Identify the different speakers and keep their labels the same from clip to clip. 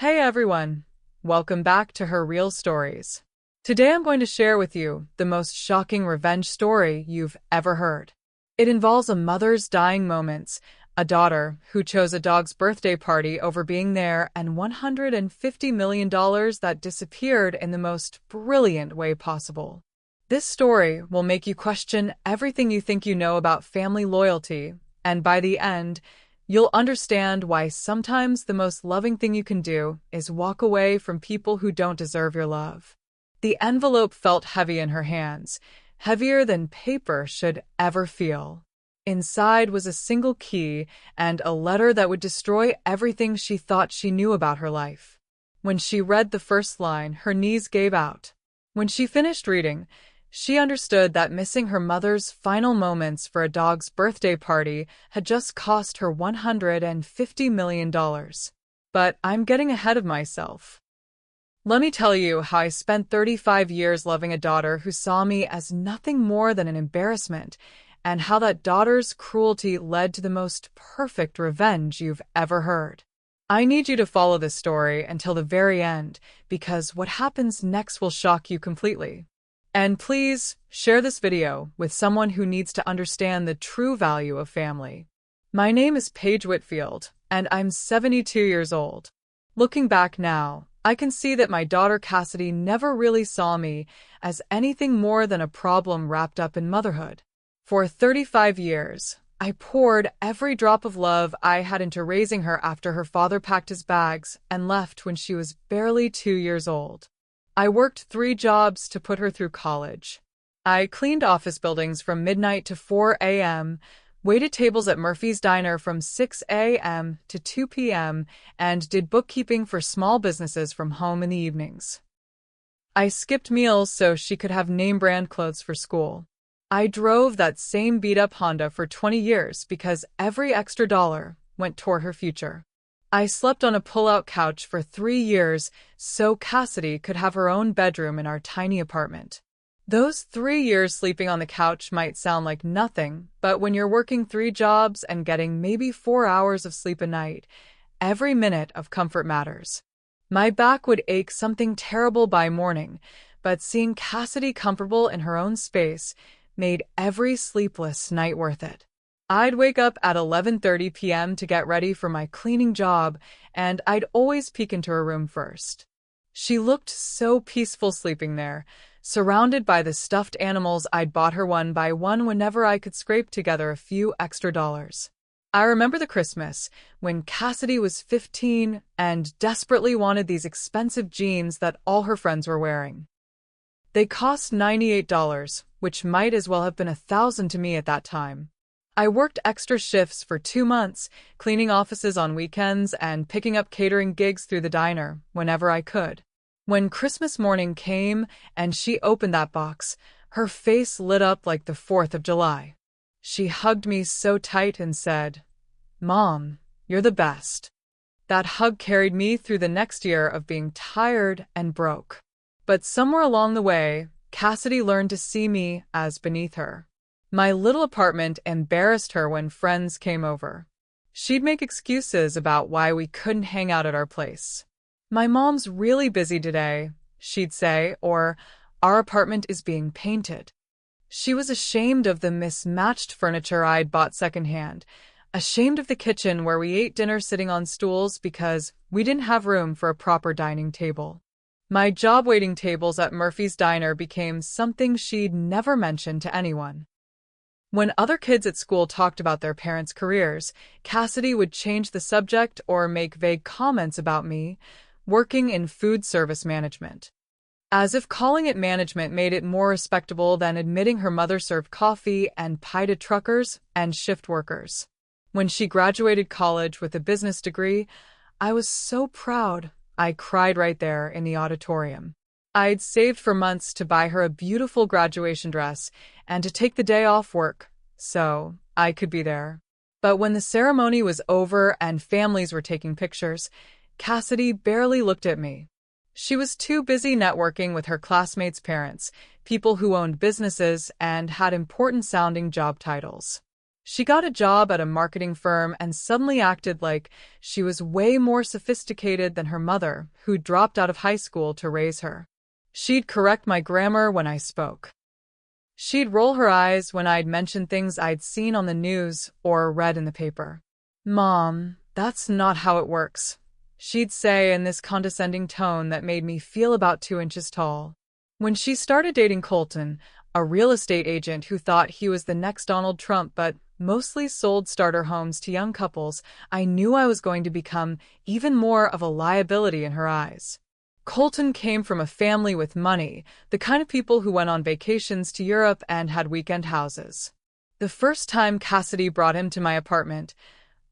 Speaker 1: Hey everyone! Welcome back to Her Real Stories. Today I'm going to share with you the most shocking revenge story you've ever heard. It involves a mother's dying moments, a daughter who chose a dog's birthday party over being there, and $150 million that disappeared in the most brilliant way possible. This story will make you question everything you think you know about family loyalty, and by the end, you'll understand why sometimes the most loving thing you can do is walk away from people who don't deserve your love. The envelope felt heavy in her hands, heavier than paper should ever feel. Inside was a single key and a letter that would destroy everything she thought she knew about her life. When she read the first line, her knees gave out. When she finished reading, she understood that missing her mother's final moments for a dog's birthday party had just cost her $150 million. But I'm getting ahead of myself. Let me tell you how I spent 35 years loving a daughter who saw me as nothing more than an embarrassment, and how that daughter's cruelty led to the most perfect revenge you've ever heard. I need you to follow this story until the very end, because what happens next will shock you completely. And please, share this video with someone who needs to understand the true value of family. My name is Paige Whitfield, and I'm 72 years old. Looking back now, I can see that my daughter Cassidy never really saw me as anything more than a problem wrapped up in motherhood. For 35 years, I poured every drop of love I had into raising her after her father packed his bags and left when she was barely 2 years old. I worked 3 jobs to put her through college. I cleaned office buildings from midnight to 4 a.m., waited tables at Murphy's Diner from 6 a.m. to 2 p.m., and did bookkeeping for small businesses from home in the evenings. I skipped meals so she could have name-brand clothes for school. I drove that same beat-up Honda for 20 years because every extra dollar went toward her future. I slept on a pull-out couch for 3 years so Cassidy could have her own bedroom in our tiny apartment. Those 3 years sleeping on the couch might sound like nothing, but when you're working 3 jobs and getting maybe 4 hours of sleep a night, every minute of comfort matters. My back would ache something terrible by morning, but seeing Cassidy comfortable in her own space made every sleepless night worth it. I'd wake up at 11:30 p.m. to get ready for my cleaning job, and I'd always peek into her room first. She looked so peaceful sleeping there, surrounded by the stuffed animals I'd bought her one by one whenever I could scrape together a few extra dollars. I remember the Christmas when Cassidy was 15 and desperately wanted these expensive jeans that all her friends were wearing. They cost $98, which might as well have been $1,000 to me at that time. I worked extra shifts for 2 months, cleaning offices on weekends and picking up catering gigs through the diner whenever I could. When Christmas morning came and she opened that box, her face lit up like the 4th of July. She hugged me so tight and said, "Mom, you're the best." That hug carried me through the next year of being tired and broke. But somewhere along the way, Cassidy learned to see me as beneath her. My little apartment embarrassed her when friends came over. She'd make excuses about why we couldn't hang out at our place. "My mom's really busy today," she'd say, or "Our apartment is being painted." She was ashamed of the mismatched furniture I'd bought secondhand, ashamed of the kitchen where we ate dinner sitting on stools because we didn't have room for a proper dining table. My job waiting tables at Murphy's Diner became something she'd never mentioned to anyone. When other kids at school talked about their parents' careers, Cassidy would change the subject or make vague comments about me, working in food service management. As if calling it management made it more respectable than admitting her mother served coffee and pie to truckers and shift workers. When she graduated college with a business degree, I was so proud I cried right there in the auditorium. I'd saved for months to buy her a beautiful graduation dress and to take the day off work so I could be there. But when the ceremony was over and families were taking pictures, Cassidy barely looked at me. She was too busy networking with her classmates' parents, people who owned businesses and had important-sounding job titles. She got a job at a marketing firm and suddenly acted like she was way more sophisticated than her mother, who dropped out of high school to raise her. She'd correct my grammar when I spoke. She'd roll her eyes when I'd mention things I'd seen on the news or read in the paper. "Mom, that's not how it works," she'd say in this condescending tone that made me feel about 2 inches tall. When she started dating Colton, a real estate agent who thought he was the next Donald Trump but mostly sold starter homes to young couples, I knew I was going to become even more of a liability in her eyes. Colton came from a family with money, the kind of people who went on vacations to Europe and had weekend houses. The first time Cassidy brought him to my apartment,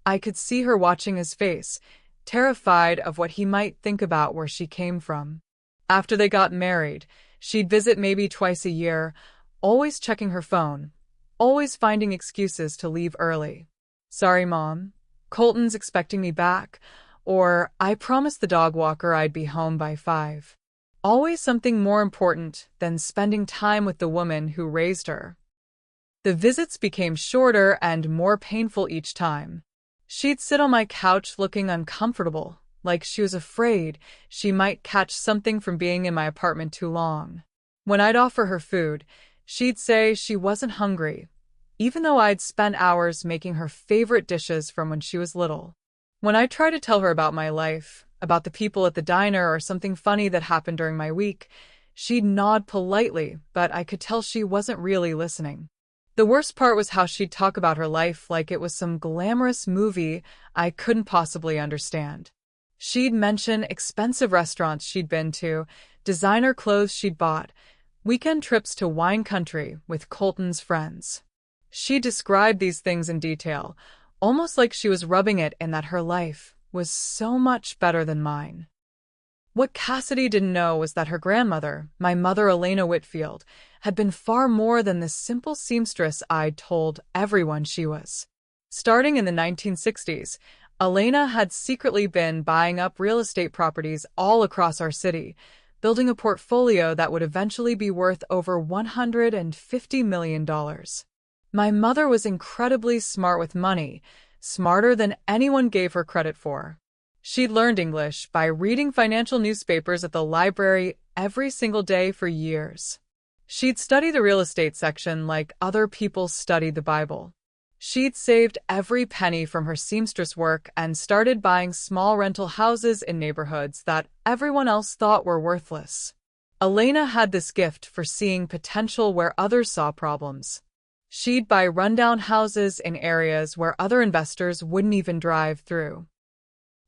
Speaker 1: I could see her watching his face, terrified of what he might think about where she came from. After they got married, she'd visit maybe twice a year, always checking her phone, always finding excuses to leave early. "Sorry, Mom. Colton's expecting me back," or "I promised the dog walker I'd be home by 5. Always something more important than spending time with the woman who raised her. The visits became shorter and more painful each time. She'd sit on my couch looking uncomfortable, like she was afraid she might catch something from being in my apartment too long. When I'd offer her food, she'd say she wasn't hungry, even though I'd spent hours making her favorite dishes from when she was little. When I tried to tell her about my life, about the people at the diner or something funny that happened during my week, she'd nod politely, but I could tell she wasn't really listening. The worst part was how she'd talk about her life like it was some glamorous movie I couldn't possibly understand. She'd mention expensive restaurants she'd been to, designer clothes she'd bought, weekend trips to wine country with Colton's friends. She described these things in detail, almost like she was rubbing it in that her life was so much better than mine. What Cassidy didn't know was that her grandmother, my mother Elena Whitfield, had been far more than the simple seamstress I'd told everyone she was. Starting in the 1960s, Elena had secretly been buying up real estate properties all across our city, building a portfolio that would eventually be worth over $150 million. My mother was incredibly smart with money, smarter than anyone gave her credit for. She'd learned English by reading financial newspapers at the library every single day for years. She'd study the real estate section like other people studied the Bible. She'd saved every penny from her seamstress work and started buying small rental houses in neighborhoods that everyone else thought were worthless. Elena had this gift for seeing potential where others saw problems. She'd buy rundown houses in areas where other investors wouldn't even drive through.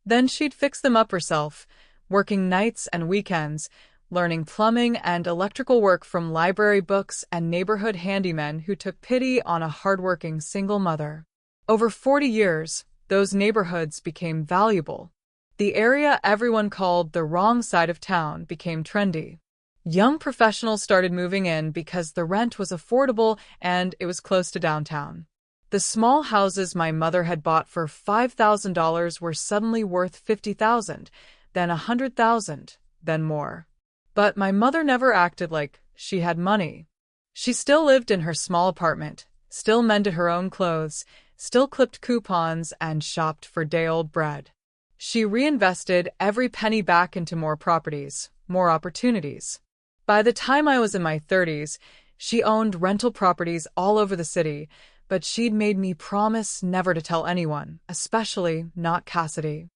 Speaker 1: Then she'd fix them up herself, working nights and weekends, learning plumbing and electrical work from library books and neighborhood handymen who took pity on a hardworking single mother. Over 40 years, those neighborhoods became valuable. The area everyone called the wrong side of town became trendy. Young professionals started moving in because the rent was affordable and it was close to downtown. The small houses my mother had bought for $5,000 were suddenly worth $50,000, then $100,000, then more. But my mother never acted like she had money. She still lived in her small apartment, still mended her own clothes, still clipped coupons and shopped for day-old bread. She reinvested every penny back into more properties, more opportunities. By the time I was in my 30s, she owned rental properties all over the city, but she'd made me promise never to tell anyone, especially not Cassidy.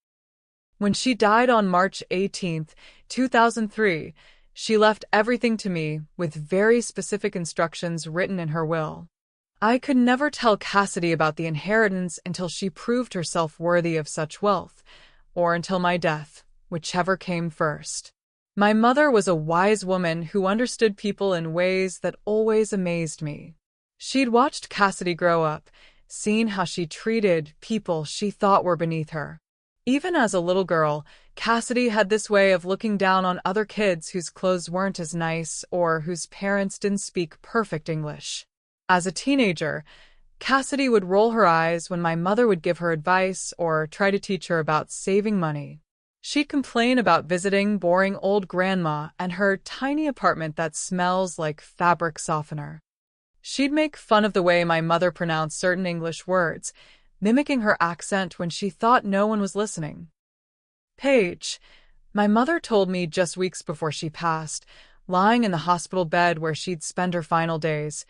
Speaker 1: When she died on March 18, 2003, she left everything to me with very specific instructions written in her will. I could never tell Cassidy about the inheritance until she proved herself worthy of such wealth, or until my death, whichever came first. My mother was a wise woman who understood people in ways that always amazed me. She'd watched Cassidy grow up, seen how she treated people she thought were beneath her. Even as a little girl, Cassidy had this way of looking down on other kids whose clothes weren't as nice or whose parents didn't speak perfect English. As a teenager, Cassidy would roll her eyes when my mother would give her advice or try to teach her about saving money. She'd complain about visiting boring old grandma and her tiny apartment that smells like fabric softener. She'd make fun of the way my mother pronounced certain English words, mimicking her accent when she thought no one was listening. Paige, my mother told me just weeks before she passed, lying in the hospital bed where she'd spend her final days,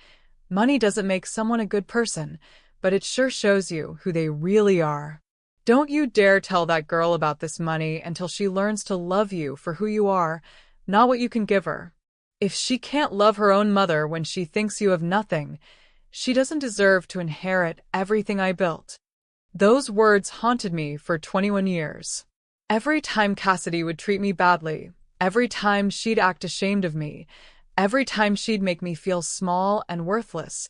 Speaker 1: money doesn't make someone a good person, but it sure shows you who they really are. Don't you dare tell that girl about this money until she learns to love you for who you are, not what you can give her. If she can't love her own mother when she thinks you have nothing, she doesn't deserve to inherit everything I built. Those words haunted me for 21 years. Every time Cassidy would treat me badly, every time she'd act ashamed of me, every time she'd make me feel small and worthless,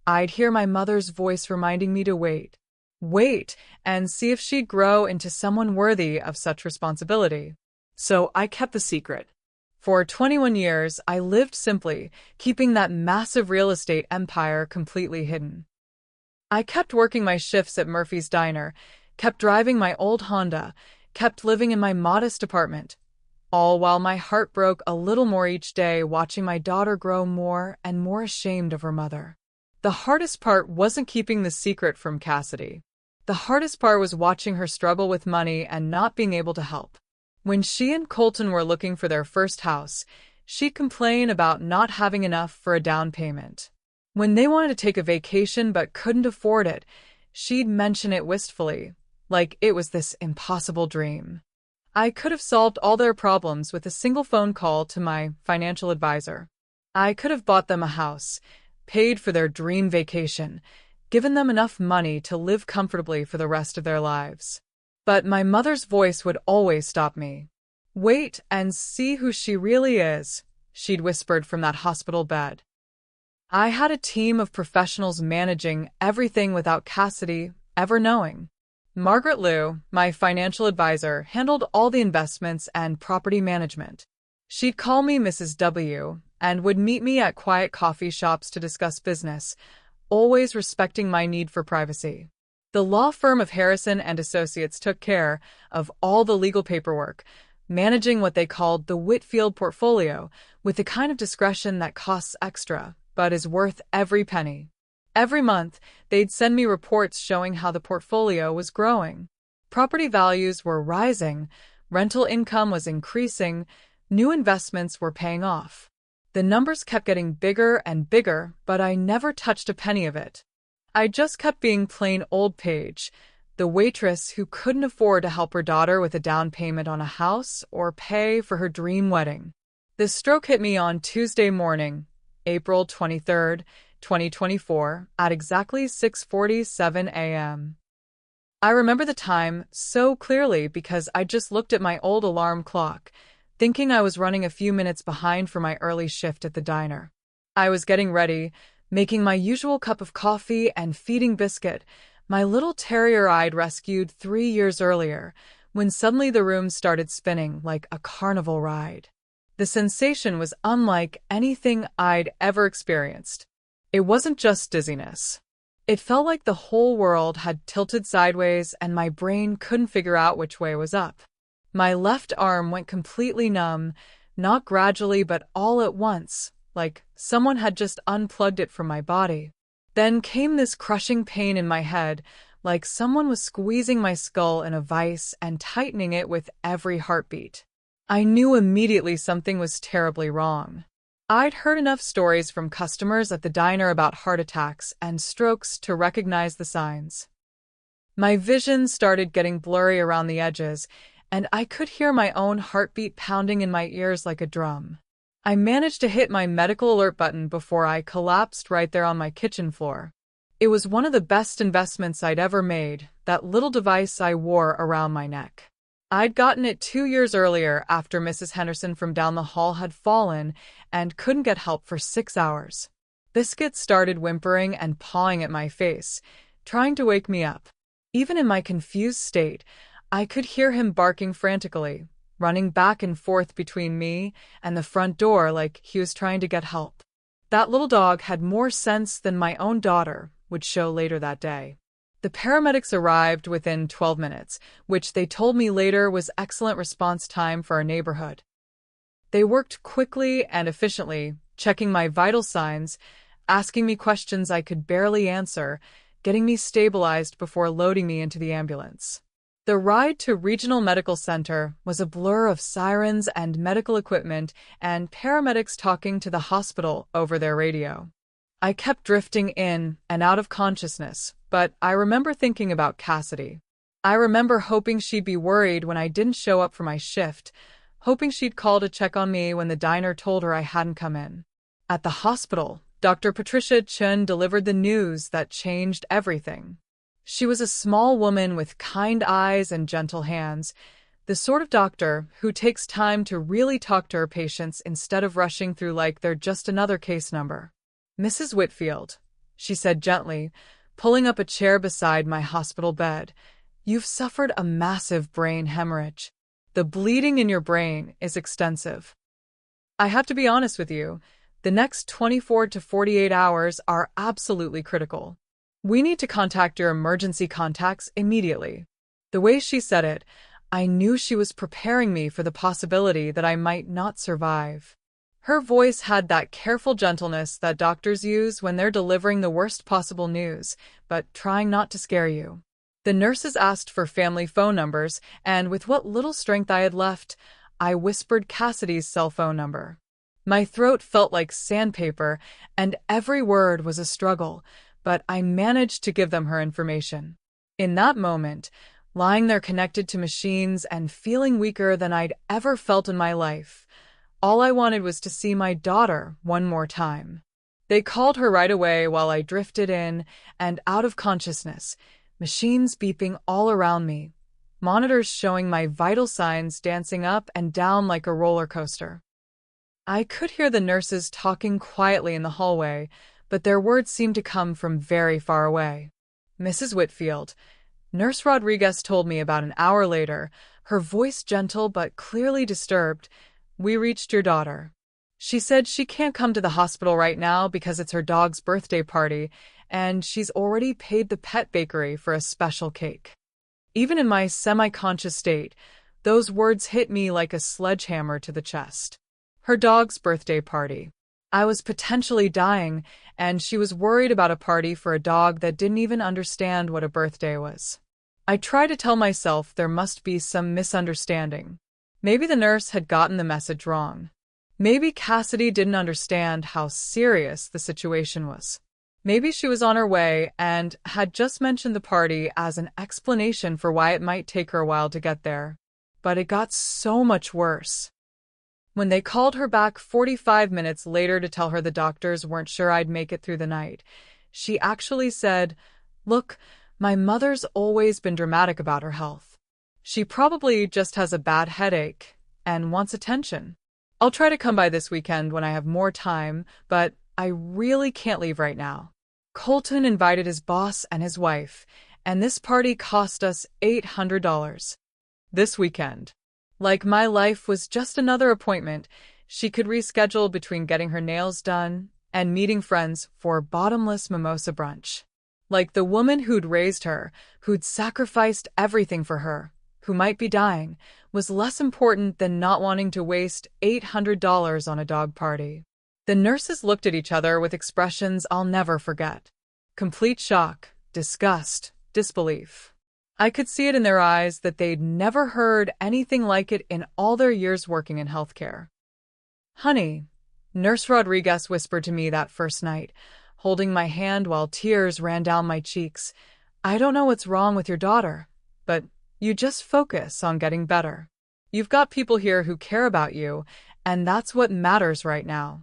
Speaker 1: I'd hear my mother's voice reminding me to wait. Wait and see if she'd grow into someone worthy of such responsibility. So I kept the secret. For 21 years, I lived simply, keeping that massive real estate empire completely hidden. I kept working my shifts at Murphy's Diner, kept driving my old Honda, kept living in my modest apartment, all while my heart broke a little more each day watching my daughter grow more and more ashamed of her mother. The hardest part wasn't keeping the secret from Cassidy. The hardest part was watching her struggle with money and not being able to help. When she and Colton were looking for their first house, she'd complain about not having enough for a down payment. When they wanted to take a vacation but couldn't afford it, she'd mention it wistfully, like it was this impossible dream. I could have solved all their problems with a single phone call to my financial advisor. I could have bought them a house, paid for their dream vacation, given them enough money to live comfortably for the rest of their lives. But my mother's voice would always stop me. Wait and see who she really is, she'd whispered from that hospital bed. I had a team of professionals managing everything without Cassidy ever knowing. Margaret Liu, my financial advisor, handled all the investments and property management. She'd call me Mrs. W and would meet me at quiet coffee shops to discuss business, always respecting my need for privacy. The law firm of Harrison and Associates took care of all the legal paperwork, managing what they called the Whitfield portfolio with the kind of discretion that costs extra, but is worth every penny. Every month, they'd send me reports showing how the portfolio was growing. Property values were rising, rental income was increasing, new investments were paying off. The numbers kept getting bigger and bigger, but I never touched a penny of it. I just kept being plain old Paige, the waitress who couldn't afford to help her daughter with a down payment on a house or pay for her dream wedding. The stroke hit me on Tuesday morning, April 23rd, 2024, at exactly 6:47 a.m. I remember the time so clearly because I just looked at my old alarm clock, thinking I was running a few minutes behind for my early shift at the diner. I was getting ready, making my usual cup of coffee and feeding Biscuit, my little terrier I'd rescued 3 years earlier, when suddenly the room started spinning like a carnival ride. The sensation was unlike anything I'd ever experienced. It wasn't just dizziness. It felt like the whole world had tilted sideways and my brain couldn't figure out which way was up. My left arm went completely numb, not gradually but all at once, like someone had just unplugged it from my body. Then came this crushing pain in my head, like someone was squeezing my skull in a vice and tightening it with every heartbeat. I knew immediately something was terribly wrong. I'd heard enough stories from customers at the diner about heart attacks and strokes to recognize the signs. My vision started getting blurry around the edges, and I could hear my own heartbeat pounding in my ears like a drum. I managed to hit my medical alert button before I collapsed right there on my kitchen floor. It was one of the best investments I'd ever made, that little device I wore around my neck. I'd gotten it 2 years earlier after Mrs. Henderson from down the hall had fallen and couldn't get help for 6 hours. Biscuit started whimpering and pawing at my face, trying to wake me up. Even in my confused state, I could hear him barking frantically, running back and forth between me and the front door like he was trying to get help. That little dog had more sense than my own daughter would show later that day. The paramedics arrived within 12 minutes, which they told me later was excellent response time for our neighborhood. They worked quickly and efficiently, checking my vital signs, asking me questions I could barely answer, getting me stabilized before loading me into the ambulance. The ride to Regional Medical Center was a blur of sirens and medical equipment and paramedics talking to the hospital over their radio. I kept drifting in and out of consciousness, but I remember thinking about Cassidy. I remember hoping she'd be worried when I didn't show up for my shift, hoping she'd call to check on me when the diner told her I hadn't come in. At the hospital, Dr. Patricia Chun delivered the news that changed everything. She was a small woman with kind eyes and gentle hands, the sort of doctor who takes time to really talk to her patients instead of rushing through like they're just another case number. "Mrs. Whitfield," she said gently, pulling up a chair beside my hospital bed, "you've suffered a massive brain hemorrhage. The bleeding in your brain is extensive. I have to be honest with you. The next 24 to 48 hours are absolutely critical. We need to contact your emergency contacts immediately." The way she said it, I knew she was preparing me for the possibility that I might not survive. Her voice had that careful gentleness that doctors use when they're delivering the worst possible news, but trying not to scare you. The nurses asked for family phone numbers, and with what little strength I had left, I whispered Cassidy's cell phone number. My throat felt like sandpaper, and every word was a struggle, but I managed to give them her information. In that moment, lying there connected to machines and feeling weaker than I'd ever felt in my life, all I wanted was to see my daughter one more time. They called her right away while I drifted in and out of consciousness, machines beeping all around me, monitors showing my vital signs dancing up and down like a roller coaster. I could hear the nurses talking quietly in the hallway, but their words seemed to come from very far away. "Mrs. Whitfield," Nurse Rodriguez told me about an hour later, her voice gentle but clearly disturbed, "we reached your daughter. She said she can't come to the hospital right now because it's her dog's birthday party, and she's already paid the pet bakery for a special cake." Even in my semi-conscious state, those words hit me like a sledgehammer to the chest. Her dog's birthday party. I was potentially dying, and she was worried about a party for a dog that didn't even understand what a birthday was. I tried to tell myself there must be some misunderstanding. Maybe the nurse had gotten the message wrong. Maybe Cassidy didn't understand how serious the situation was. Maybe she was on her way and had just mentioned the party as an explanation for why it might take her a while to get there. But it got so much worse. When they called her back 45 minutes later to tell her the doctors weren't sure I'd make it through the night, she actually said, "Look, my mother's always been dramatic about her health. She probably just has a bad headache and wants attention. I'll try to come by this weekend when I have more time, but I really can't leave right now." Colton invited his boss and his wife, and this party cost us $800. This weekend. Like my life was just another appointment she could reschedule between getting her nails done and meeting friends for bottomless mimosa brunch. Like the woman who'd raised her, who'd sacrificed everything for her, who might be dying, was less important than not wanting to waste $800 on a dog party. The nurses looked at each other with expressions I'll never forget. Complete shock, disgust, disbelief. I could see it in their eyes that they'd never heard anything like it in all their years working in healthcare. "Honey," Nurse Rodriguez whispered to me that first night, holding my hand while tears ran down my cheeks, "I don't know what's wrong with your daughter, but you just focus on getting better. You've got people here who care about you, and that's what matters right now."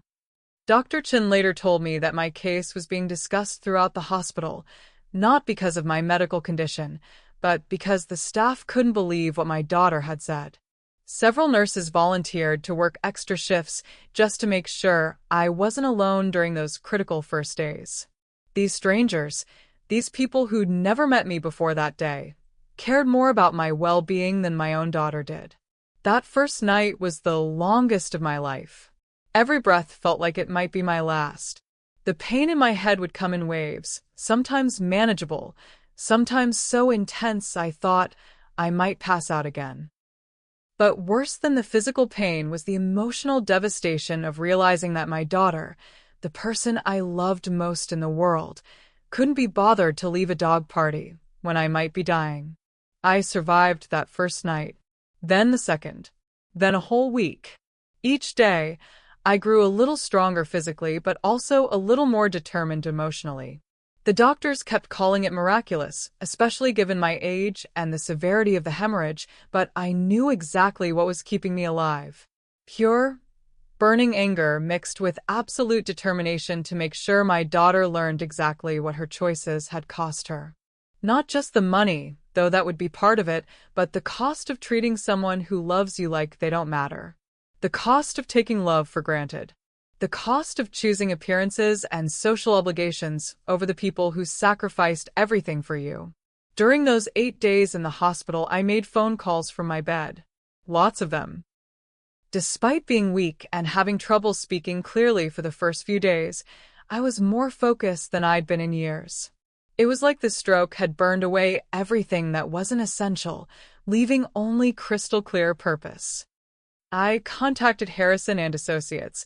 Speaker 1: Dr. Chin later told me that my case was being discussed throughout the hospital, not because of my medical condition, but because the staff couldn't believe what my daughter had said. Several nurses volunteered to work extra shifts just to make sure I wasn't alone during those critical first days. These strangers, these people who'd never met me before that day, cared more about my well-being than my own daughter did. That first night was the longest of my life. Every breath felt like it might be my last. The pain in my head would come in waves, sometimes manageable, sometimes so intense I thought I might pass out again. But worse than the physical pain was the emotional devastation of realizing that my daughter, the person I loved most in the world, couldn't be bothered to leave a dog party when I might be dying. I survived that first night, then the second, then a whole week. Each day, I grew a little stronger physically, but also a little more determined emotionally. The doctors kept calling it miraculous, especially given my age and the severity of the hemorrhage, but I knew exactly what was keeping me alive. Pure, burning anger mixed with absolute determination to make sure my daughter learned exactly what her choices had cost her. Not just the money, though that would be part of it, but the cost of treating someone who loves you like they don't matter. The cost of taking love for granted. The cost of choosing appearances and social obligations over the people who sacrificed everything for you. During those 8 days in the hospital, I made phone calls from my bed. Lots of them. Despite being weak and having trouble speaking clearly for the first few days, I was more focused than I'd been in years. It was like the stroke had burned away everything that wasn't essential, leaving only crystal clear purpose. I contacted Harrison and Associates,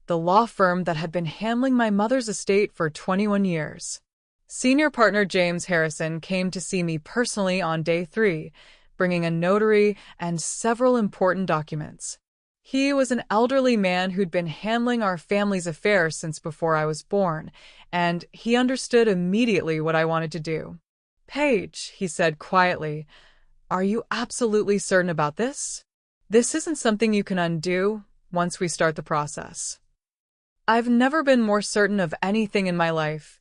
Speaker 1: the law firm that had been handling my mother's estate for 21 years. Senior partner James Harrison came to see me personally on day 3, bringing a notary and several important documents. He was an elderly man who'd been handling our family's affairs since before I was born, and he understood immediately what I wanted to do. "Paige," he said quietly, "are you absolutely certain about this? This isn't something you can undo once we start the process." "I've never been more certain of anything in my life,"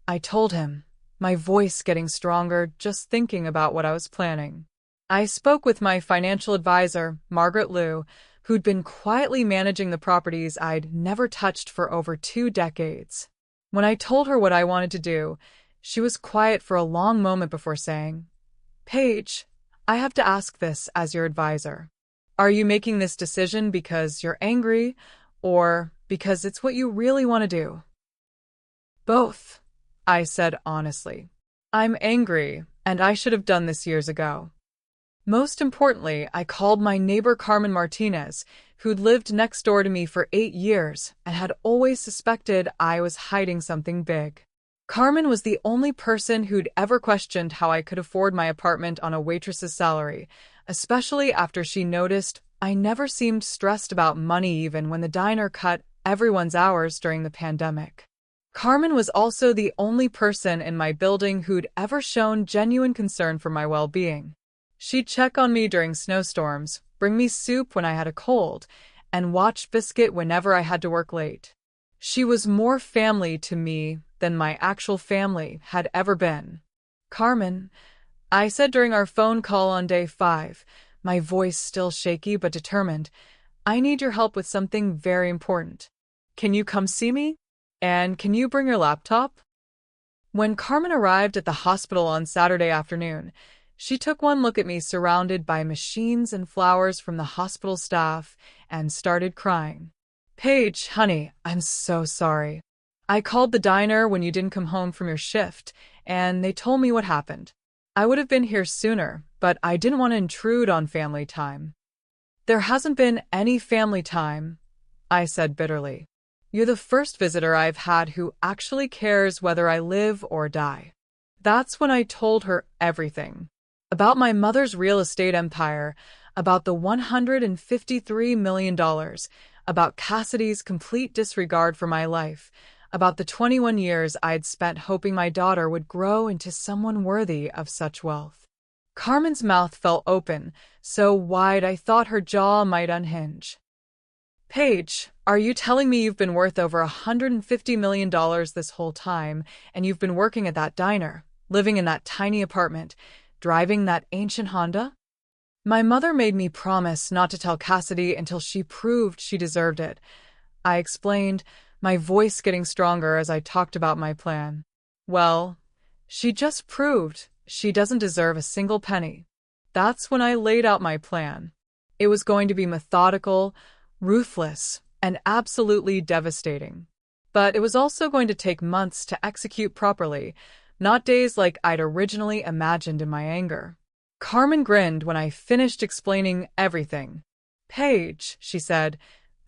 Speaker 1: I told him, my voice getting stronger just thinking about what I was planning. I spoke with my financial advisor, Margaret Liu, who'd been quietly managing the properties I'd never touched for over 2 decades. When I told her what I wanted to do, she was quiet for a long moment before saying, "Paige, I have to ask this as your advisor. Are you making this decision because you're angry, or because it's what you really want to do?" "Both," I said honestly. "I'm angry, and I should have done this years ago. Most importantly, I called my neighbor Carmen Martinez, who'd lived next door to me for 8 years and had always suspected I was hiding something big. Carmen was the only person who'd ever questioned how I could afford my apartment on a waitress's salary, especially after she noticed I never seemed stressed about money even when the diner cut everyone's hours during the pandemic. Carmen was also the only person in my building who'd ever shown genuine concern for my well-being. She'd check on me during snowstorms, bring me soup when I had a cold, and watch Biscuit whenever I had to work late. She was more family to me than my actual family had ever been. "Carmen," I said during our phone call on day 5, my voice still shaky but determined, "I need your help with something very important. Can you come see me? And can you bring your laptop?" When Carmen arrived at the hospital on Saturday afternoon, she took one look at me surrounded by machines and flowers from the hospital staff and started crying. "Paige, honey, I'm so sorry. I called the diner when you didn't come home from your shift, and they told me what happened. I would have been here sooner, but I didn't want to intrude on family time." "There hasn't been any family time," I said bitterly. "You're the first visitor I've had who actually cares whether I live or die." That's when I told her everything. About my mother's real estate empire, about the $153 million, about Cassidy's complete disregard for my life, about the 21 years I'd spent hoping my daughter would grow into someone worthy of such wealth. Carmen's mouth fell open, so wide I thought her jaw might unhinge. "Paige, are you telling me you've been worth over $150 million this whole time, and you've been working at that diner, living in that tiny apartment, driving that ancient Honda?" My mother made me promise not to tell Cassidy until she proved she deserved it. I explained, my voice getting stronger as I talked about my plan. "Well, she just proved she doesn't deserve a single penny." That's when I laid out my plan. It was going to be methodical, ruthless, and absolutely devastating. But it was also going to take months to execute properly, not days like I'd originally imagined in my anger. Carmen grinned when I finished explaining everything. "Paige," she said,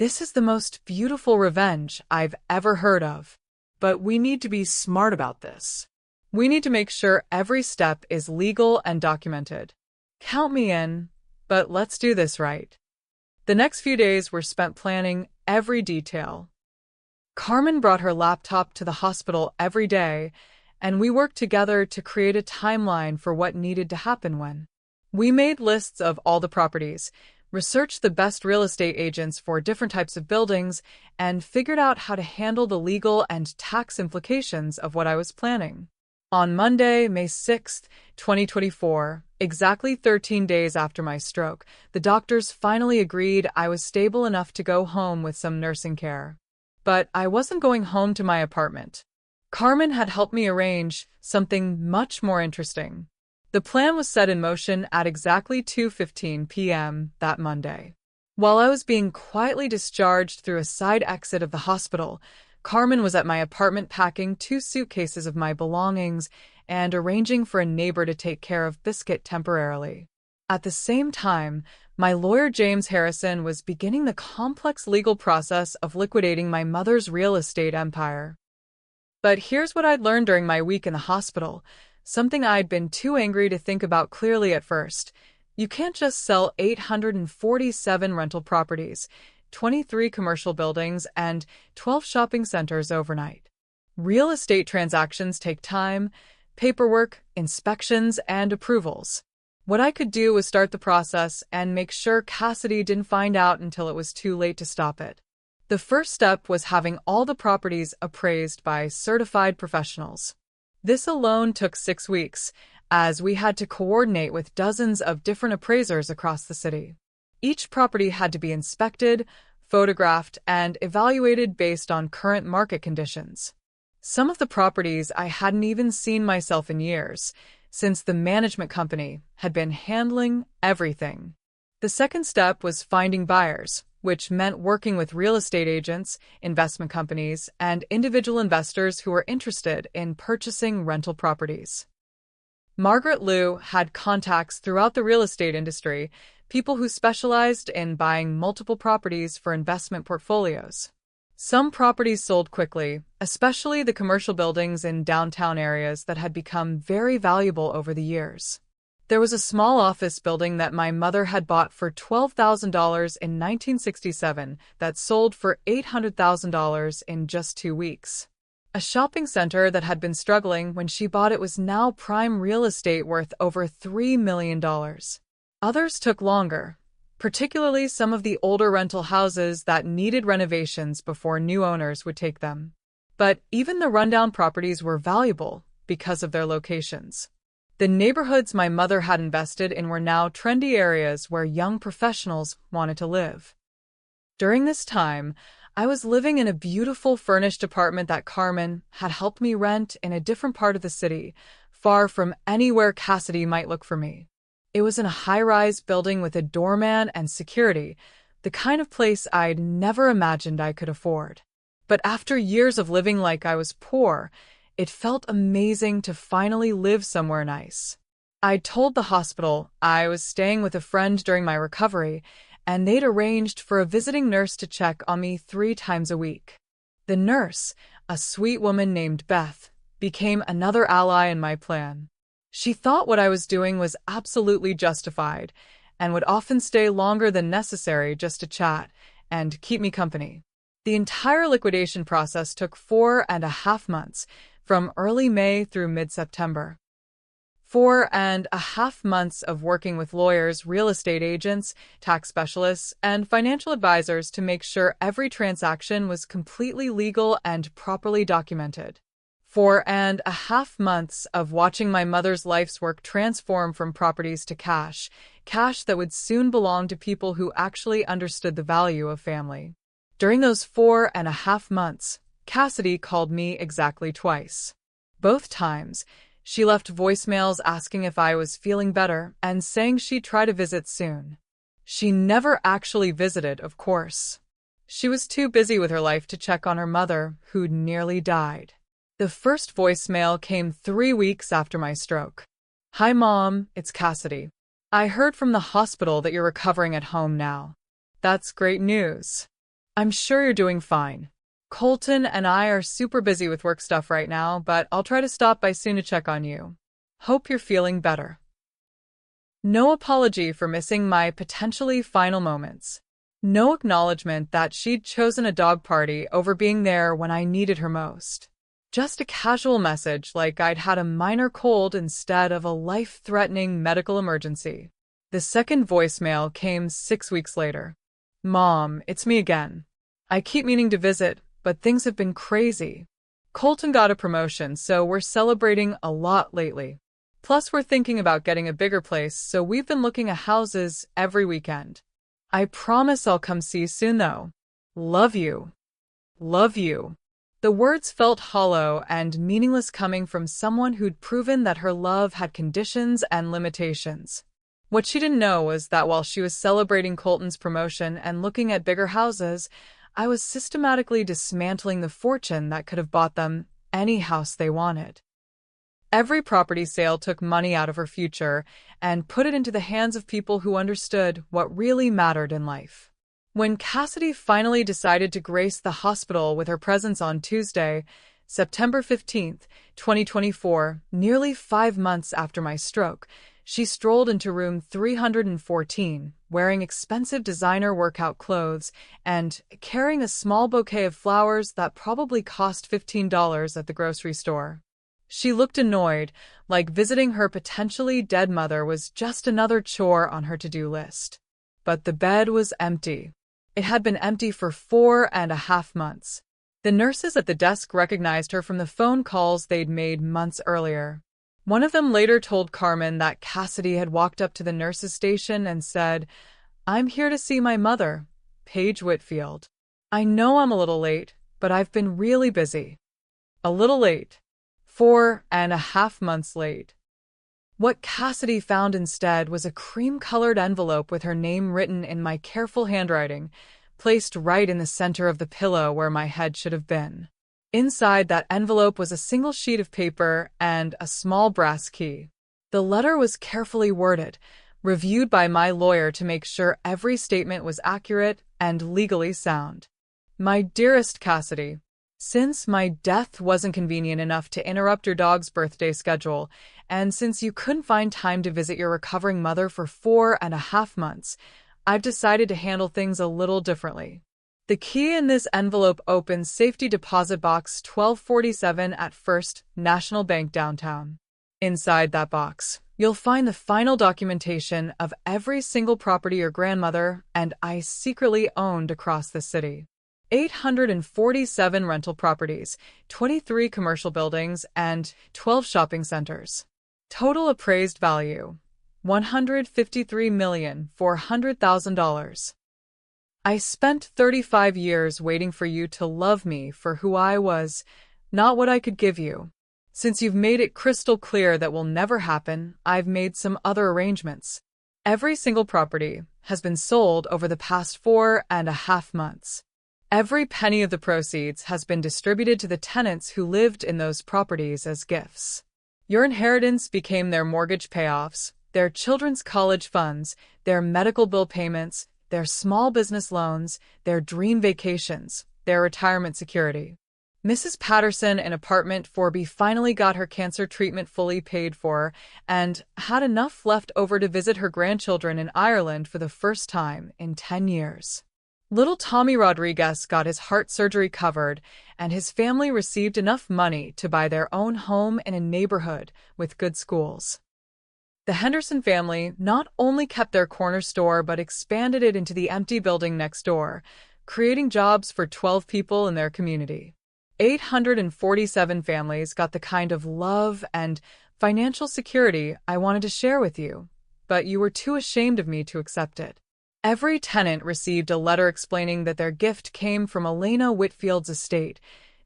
Speaker 1: This is the most beautiful revenge I've ever heard of.
Speaker 2: But we need to be smart about this.
Speaker 1: We need to make sure every step is legal and documented. Count me in, but let's do this right. The next few days were spent planning every detail. Carmen brought her laptop to the hospital every day, and we worked together to create a timeline for what needed to happen when. We made lists of all the properties, researched the best real estate agents for different types of buildings, and figured out how to handle the legal and tax implications of what I was planning. On Monday, May 6, 2024, exactly 13 days after my stroke, the doctors finally agreed I was stable enough to go home with some nursing care. But I wasn't going home to my apartment. Carmen had helped me arrange something much more interesting. The plan was set in motion at exactly 2:15 p.m. that Monday. While I was being quietly discharged through a side exit of the hospital, Carmen was at my apartment packing 2 suitcases of my belongings and arranging for a neighbor to take care of Biscuit temporarily. At the same time, my lawyer James Harrison was beginning the complex legal process of liquidating my mother's real estate empire. But here's what I'd learned during my week in the hospital, something I'd been too angry to think about clearly at first. You can't just sell 847 rental properties, 23 commercial buildings, and 12 shopping centers overnight. Real estate transactions take time, paperwork, inspections, and approvals. What I could do was start the process and make sure Cassidy didn't find out until it was too late to stop it. The first step was having all the properties appraised by certified professionals. This alone took 6 weeks, as we had to coordinate with dozens of different appraisers across the city. Each property had to be inspected, photographed, and evaluated based on current market conditions. Some of the properties I hadn't even seen myself in years, since the management company had been handling everything. The second step was finding buyers, which meant working with real estate agents, investment companies, and individual investors who were interested in purchasing rental properties. Margaret Liu had contacts throughout the real estate industry, people who specialized in buying multiple properties for investment portfolios. Some properties sold quickly, especially the commercial buildings in downtown areas that had become very valuable over the years. There was a small office building that my mother had bought for $12,000 in 1967 that sold for $800,000 in just 2 weeks. A shopping center that had been struggling when she bought it was now prime real estate worth over $3 million. Others took longer, particularly some of the older rental houses that needed renovations before new owners would take them. But even the rundown properties were valuable because of their locations. The neighborhoods my mother had invested in were now trendy areas where young professionals wanted to live. During this time, I was living in a beautiful furnished apartment that Carmen had helped me rent in a different part of the city, far from anywhere Cassidy might look for me. It was in a high-rise building with a doorman and security, the kind of place I'd never imagined I could afford. But after years of living like I was poor, it felt amazing to finally live somewhere nice. I'd told the hospital I was staying with a friend during my recovery, and they'd arranged for a visiting nurse to check on me 3 times a week. The nurse, a sweet woman named Beth, became another ally in my plan. She thought what I was doing was absolutely justified, and would often stay longer than necessary just to chat and keep me company. The entire liquidation process took 4.5 months, from early May through mid-September. 4.5 months of working with lawyers, real estate agents, tax specialists, and financial advisors to make sure every transaction was completely legal and properly documented. 4.5 months of watching my mother's life's work transform from properties to cash that would soon belong to people who actually understood the value of family. During those 4.5 months, Cassidy called me exactly twice. Both times, she left voicemails asking if I was feeling better and saying she'd try to visit soon. She never actually visited, of course. She was too busy with her life to check on her mother, who'd nearly died. The first voicemail came 3 weeks after my stroke. "Hi, Mom, it's Cassidy. I heard from the hospital that you're recovering at home now. That's great news. I'm sure you're doing fine. Colton and I are super busy with work stuff right now, but I'll try to stop by soon to check on you. Hope you're feeling better. No apology for missing my potentially final moments. No acknowledgement that she'd chosen a dog party over being there when I needed her most. Just a casual message like I'd had a minor cold instead of a life-threatening medical emergency. The second voicemail came 6 weeks later. Mom, it's me again. I keep meaning to visit, but things have been crazy. Colton got a promotion, so we're celebrating a lot lately. Plus, we're thinking about getting a bigger place, so we've been looking at houses every weekend. I promise I'll come see you soon, though. Love you. Love you. The words felt hollow and meaningless coming from someone who'd proven that her love had conditions and limitations. What she didn't know was that while she was celebrating Colton's promotion and looking at bigger houses, I was systematically dismantling the fortune that could have bought them any house they wanted. Every property sale took money out of her future and put it into the hands of people who understood what really mattered in life. When Cassidy finally decided to grace the hospital with her presence on Tuesday, September 15th, 2024, nearly 5 months after my stroke, she strolled into room 314, wearing expensive designer workout clothes and carrying a small bouquet of flowers that probably cost $15 at the grocery store. She looked annoyed, like visiting her potentially dead mother was just another chore on her to-do list. But the bed was empty. It had been empty for 4.5 months. The nurses at the desk recognized her from the phone calls they'd made months earlier. One of them later told Carmen that Cassidy had walked up to the nurses' station and said, "I'm here to see my mother, Paige Whitfield. I know I'm a little late, but I've been really busy." A little late. 4.5 months late. What Cassidy found instead was a cream-colored envelope with her name written in my careful handwriting, placed right in the center of the pillow where my head should have been. Inside that envelope was a single sheet of paper and a small brass key. The letter was carefully worded, reviewed by my lawyer to make sure every statement was accurate and legally sound. My dearest Cassidy, since my death wasn't convenient enough to interrupt your dog's birthday schedule, and since you couldn't find time to visit your recovering mother for 4.5 months, I've decided to handle things a little differently. The key in this envelope opens Safety Deposit Box 1247 at First National Bank downtown. Inside that box, you'll find the final documentation of every single property your grandmother and I secretly owned across the city. 847 rental properties, 23 commercial buildings, and 12 shopping centers. Total appraised value, $153,400,000. I spent 35 years waiting for you to love me for who I was, not what I could give you. Since you've made it crystal clear that will never happen, I've made some other arrangements. Every single property has been sold over the past 4.5 months. Every penny of the proceeds has been distributed to the tenants who lived in those properties as gifts. Your inheritance became their mortgage payoffs, their children's college funds, their medical bill payments, their small business loans, their dream vacations, their retirement security. Mrs. Patterson in apartment 4B finally got her cancer treatment fully paid for and had enough left over to visit her grandchildren in Ireland for the first time in 10 years. Little Tommy Rodriguez got his heart surgery covered, and his family received enough money to buy their own home in a neighborhood with good schools. The Henderson family not only kept their corner store but expanded it into the empty building next door, creating jobs for 12 people in their community. 847 families got the kind of love and financial security I wanted to share with you, but you were too ashamed of me to accept it. Every tenant received a letter explaining that their gift came from Elena Whitfield's estate,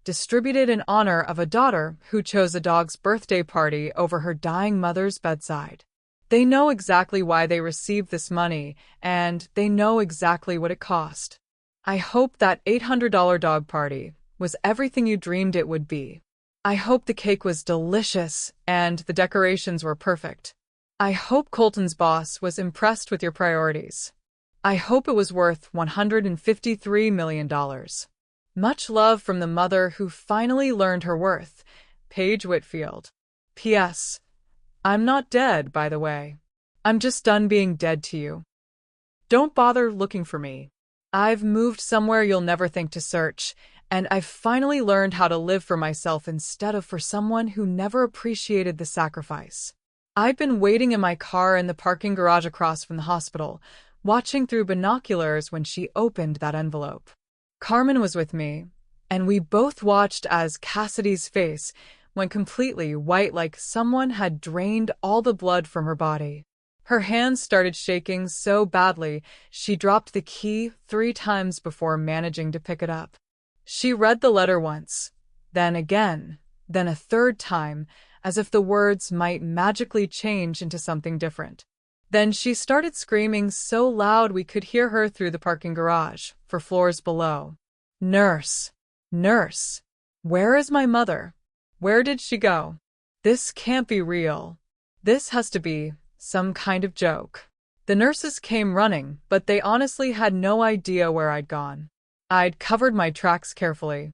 Speaker 1: distributed in honor of a daughter who chose a dog's birthday party over her dying mother's bedside. They know exactly why they received this money, and they know exactly what it cost. I hope that $800 dog party was everything you dreamed it would be. I hope the cake was delicious and the decorations were perfect. I hope Colton's boss was impressed with your priorities. I hope it was worth $153 million. Much love from the mother who finally learned her worth, Paige Whitfield. P.S. I'm not dead, by the way. I'm just done being dead to you. Don't bother looking for me. I've moved somewhere you'll never think to search, and I've finally learned how to live for myself instead of for someone who never appreciated the sacrifice. I'd been waiting in my car in the parking garage across from the hospital, watching through binoculars when she opened that envelope. Carmen was with me, and we both watched as Cassidy's face went completely white like someone had drained all the blood from her body. Her hands started shaking so badly she dropped the key 3 times before managing to pick it up. She read the letter once, then again, then a 3rd time, as if the words might magically change into something different. Then she started screaming so loud we could hear her through the parking garage, for floors below. Nurse! Nurse! Where is my mother? Where did she go? This can't be real. This has to be some kind of joke. The nurses came running, but they honestly had no idea where I'd gone. I'd covered my tracks carefully.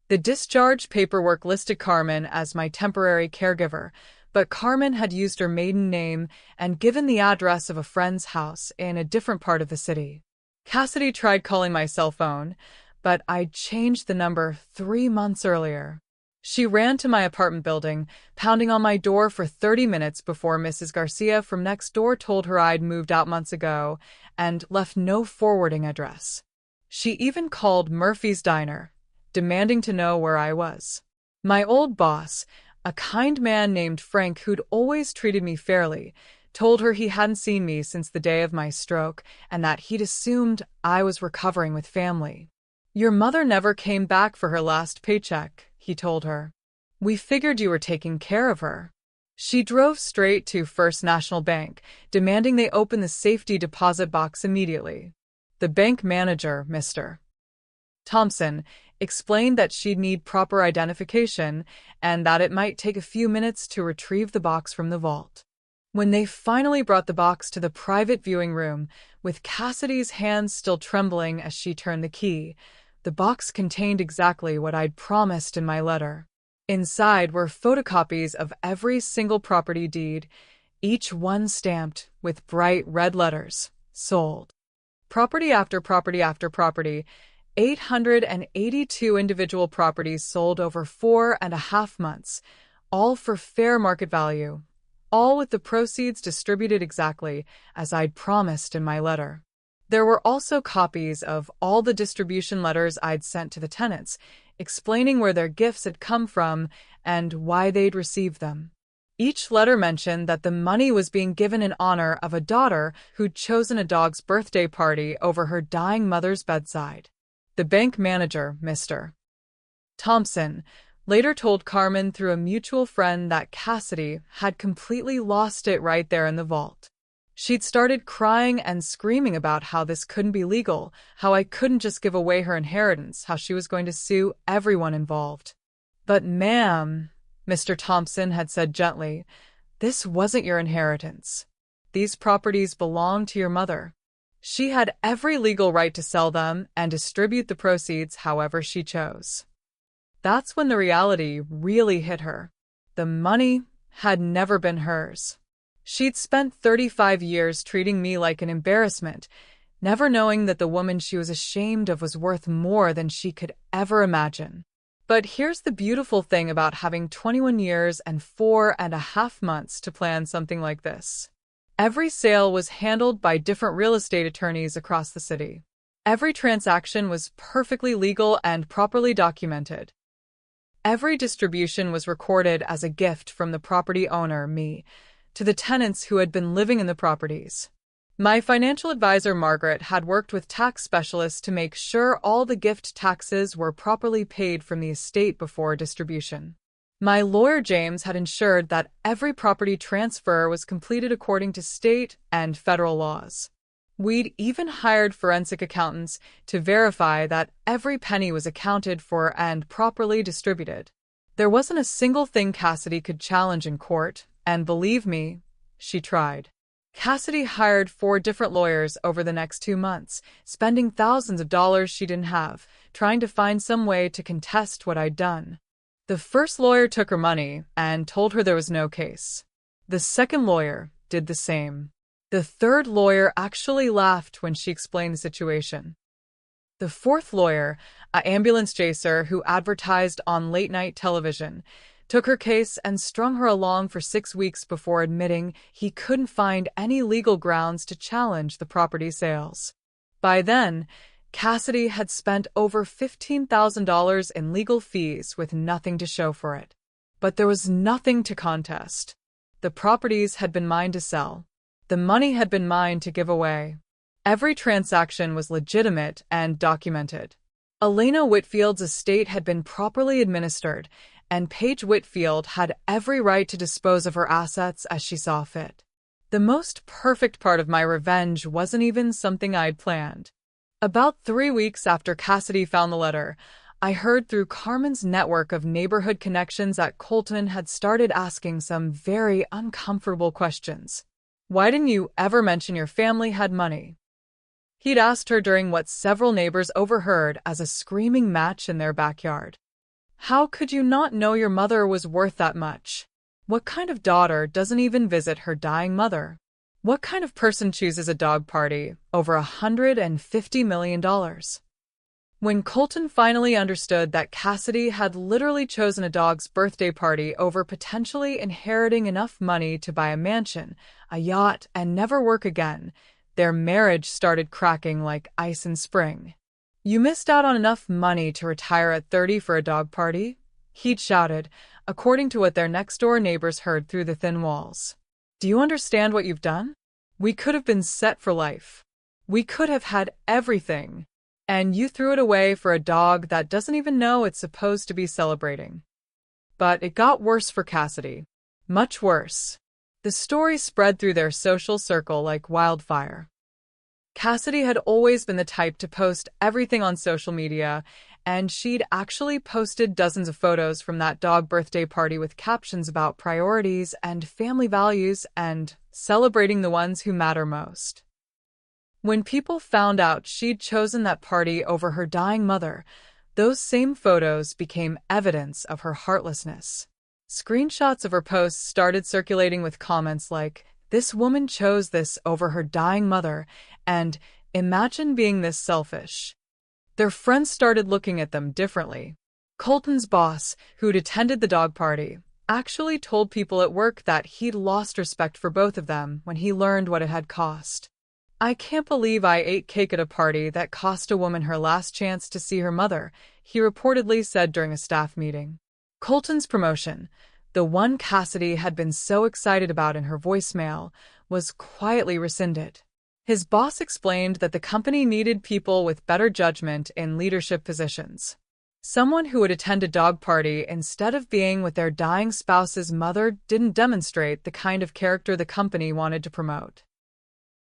Speaker 1: The discharge paperwork listed Carmen as my temporary caregiver, but Carmen had used her maiden name and given the address of a friend's house in a different part of the city. Cassidy tried calling my cell phone, but I'd changed the number 3 months earlier. She ran to my apartment building, pounding on my door for 30 minutes before Mrs. Garcia from next door told her I'd moved out months ago and left no forwarding address. She even called Murphy's Diner, demanding to know where I was. My old boss, a kind man named Frank who'd always treated me fairly, told her he hadn't seen me since the day of my stroke and that he'd assumed I was recovering with family. Your mother never came back for her last paycheck, he told her. We figured you were taking care of her. She drove straight to First National Bank, demanding they open the safety deposit box immediately. The bank manager, Mr. Thompson, explained that she'd need proper identification and that it might take a few minutes to retrieve the box from the vault. When they finally brought the box to the private viewing room, with Cassidy's hands still trembling as she turned the key, the box contained exactly what I'd promised in my letter. Inside were photocopies of every single property deed, each one stamped with bright red letters, sold. Property after property after property, 882 individual properties sold over 4.5 months, all for fair market value, all with the proceeds distributed exactly as I'd promised in my letter. There were also copies of all the distribution letters I'd sent to the tenants, explaining where their gifts had come from and why they'd received them. Each letter mentioned that the money was being given in honor of a daughter who'd chosen a dog's birthday party over her dying mother's bedside. The bank manager, Mr. Thompson, later told Carmen through a mutual friend that Cassidy had completely lost it right there in the vault. She'd started crying and screaming about how this couldn't be legal, how I couldn't just give away her inheritance, how she was going to sue everyone involved. But ma'am, Mr. Thompson had said gently, this wasn't your inheritance. These properties belonged to your mother. She had every legal right to sell them and distribute the proceeds however she chose. That's when the reality really hit her. The money had never been hers. She'd spent 35 years treating me like an embarrassment, never knowing that the woman she was ashamed of was worth more than she could ever imagine. But here's the beautiful thing about having 21 years and 4.5 months to plan something like this. Every sale was handled by different real estate attorneys across the city. Every transaction was perfectly legal and properly documented. Every distribution was recorded as a gift from the property owner, me, to the tenants who had been living in the properties. My financial advisor, Margaret, had worked with tax specialists to make sure all the gift taxes were properly paid from the estate before distribution. My lawyer, James, had ensured that every property transfer was completed according to state and federal laws. We'd even hired forensic accountants to verify that every penny was accounted for and properly distributed. There wasn't a single thing Cassidy could challenge in court, and believe me, she tried. Cassidy hired 4 different lawyers over the next 2 months, spending thousands of dollars she didn't have, trying to find some way to contest what I'd done. The first lawyer took her money and told her there was no case. The second lawyer did the same. The third lawyer actually laughed when she explained the situation. The fourth lawyer, an ambulance chaser who advertised on late-night television, took her case and strung her along for 6 weeks before admitting he couldn't find any legal grounds to challenge the property sales. By then, Cassidy had spent over $15,000 in legal fees with nothing to show for it. But there was nothing to contest. The properties had been mine to sell. The money had been mine to give away. Every transaction was legitimate and documented. Elena Whitfield's estate had been properly administered, and Paige Whitfield had every right to dispose of her assets as she saw fit. The most perfect part of my revenge wasn't even something I'd planned. About 3 weeks after Cassidy found the letter, I heard through Carmen's network of neighborhood connections that Colton had started asking some very uncomfortable questions. Why didn't you ever mention your family had money? He'd asked her during what several neighbors overheard as a screaming match in their backyard. How could you not know your mother was worth that much? What kind of daughter doesn't even visit her dying mother? What kind of person chooses a dog party over $150 million? When Colton finally understood that Cassidy had literally chosen a dog's birthday party over potentially inheriting enough money to buy a mansion, a yacht, and never work again, their marriage started cracking like ice in spring. You missed out on enough money to retire at 30 for a dog party? He'd shouted, according to what their next-door neighbors heard through the thin walls. Do you understand what you've done? We could have been set for life. We could have had everything. And you threw it away for a dog that doesn't even know it's supposed to be celebrating. But it got worse for Cassidy. Much worse. The story spread through their social circle like wildfire. Cassidy had always been the type to post everything on social media, and she'd actually posted dozens of photos from that dog birthday party with captions about priorities and family values and celebrating the ones who matter most. When people found out she'd chosen that party over her dying mother, those same photos became evidence of her heartlessness. Screenshots of her posts started circulating with comments like, "This woman chose this over her dying mother," and "Imagine being this selfish." Their friends started looking at them differently. Colton's boss, who'd attended the dog party, actually told people at work that he'd lost respect for both of them when he learned what it had cost. "I can't believe I ate cake at a party that cost a woman her last chance to see her mother," he reportedly said during a staff meeting. Colton's promotion, the one Cassidy had been so excited about in her voicemail, was quietly rescinded. His boss explained that the company needed people with better judgment in leadership positions. Someone who would attend a dog party instead of being with their dying spouse's mother didn't demonstrate the kind of character the company wanted to promote.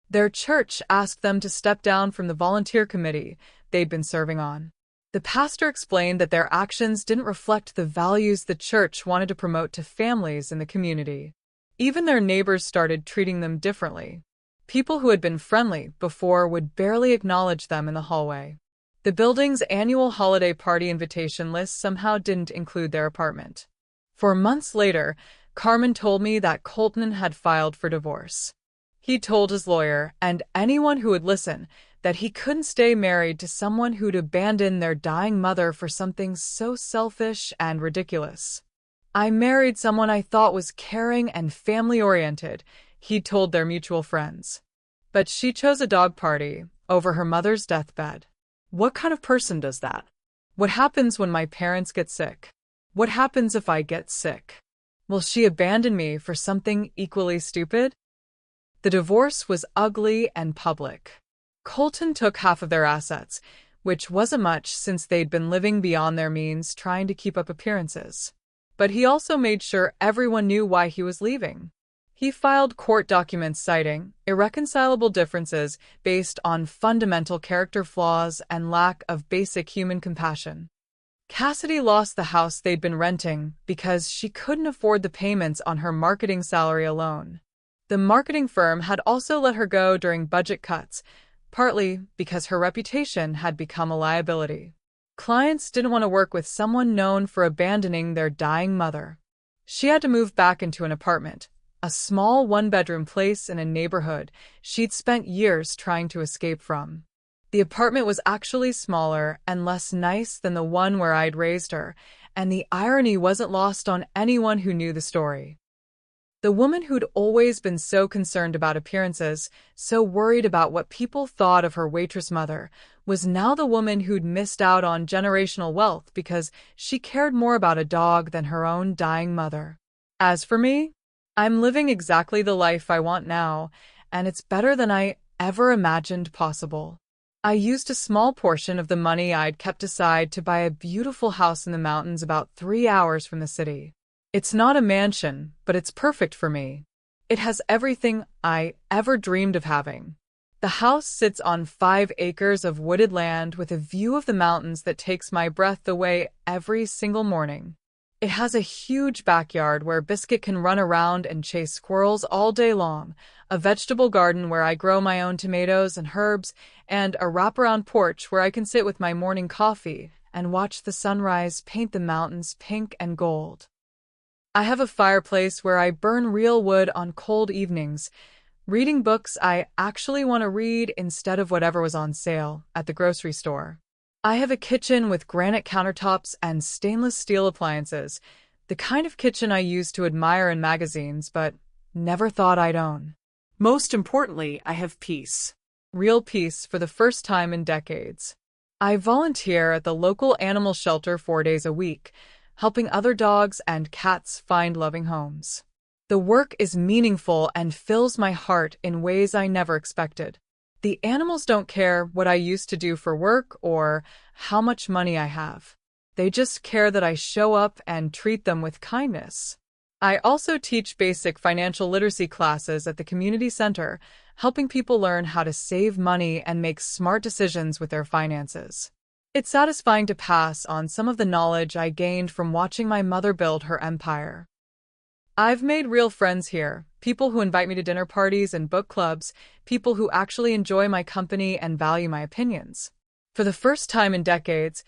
Speaker 1: Their church asked them to step down from the volunteer committee they'd been serving on. The pastor explained that their actions didn't reflect the values the church wanted to promote to families in the community. Even their neighbors started treating them differently. People who had been friendly before would barely acknowledge them in the hallway. The building's annual holiday party invitation list somehow didn't include their apartment. 4 months later, Carmen told me that Colton had filed for divorce. He told his lawyer, and anyone who would listen, that he couldn't stay married to someone who'd abandoned their dying mother for something so selfish and ridiculous. "I married someone I thought was caring and family-oriented," he told their mutual friends. "But she chose a dog party over her mother's deathbed." What kind of person does that? What happens when my parents get sick? What happens if I get sick? Will she abandon me for something equally stupid? The divorce was ugly and public. Colton took half of their assets, which wasn't much since they'd been living beyond their means trying to keep up appearances. But he also made sure everyone knew why he was leaving. He filed court documents citing irreconcilable differences based on fundamental character flaws and lack of basic human compassion. Cassidy lost the house they'd been renting because she couldn't afford the payments on her marketing salary alone. The marketing firm had also let her go during budget cuts, partly because her reputation had become a liability. Clients didn't want to work with someone known for abandoning their dying mother. She had to move back into an apartment, a small one-bedroom place in a neighborhood she'd spent years trying to escape from. The apartment was actually smaller and less nice than the one where I'd raised her, and the irony wasn't lost on anyone who knew the story. The woman who'd always been so concerned about appearances, so worried about what people thought of her waitress mother, was now the woman who'd missed out on generational wealth because she cared more about a dog than her own dying mother. As for me, I'm living exactly the life I want now, and it's better than I ever imagined possible. I used a small portion of the money I'd kept aside to buy a beautiful house in the mountains about 3 hours from the city. It's not a mansion, but it's perfect for me. It has everything I ever dreamed of having. The house sits on 5 acres of wooded land with a view of the mountains that takes my breath away every single morning. It has a huge backyard where Biscuit can run around and chase squirrels all day long, a vegetable garden where I grow my own tomatoes and herbs, and a wraparound porch where I can sit with my morning coffee and watch the sunrise paint the mountains pink and gold. I have a fireplace where I burn real wood on cold evenings, reading books I actually want to read instead of whatever was on sale at the grocery store. I have a kitchen with granite countertops and stainless steel appliances, the kind of kitchen I used to admire in magazines but never thought I'd own.
Speaker 2: Most importantly, I have peace.
Speaker 1: Real peace for the first time in decades. I volunteer at the local animal shelter 4 days a week, helping other dogs and cats find loving homes. The work is meaningful and fills my heart in ways I never expected. The animals don't care what I used to do for work or how much money I have. They just care that I show up and treat them with kindness. I also teach basic financial literacy classes at the community center, helping people learn how to save money and make smart decisions with their finances. It's satisfying to pass on some of the knowledge I gained from watching my mother build her empire. I've made real friends here, people who invite me to dinner parties and book clubs, people who actually enjoy my company and value my opinions. For the first time in decades,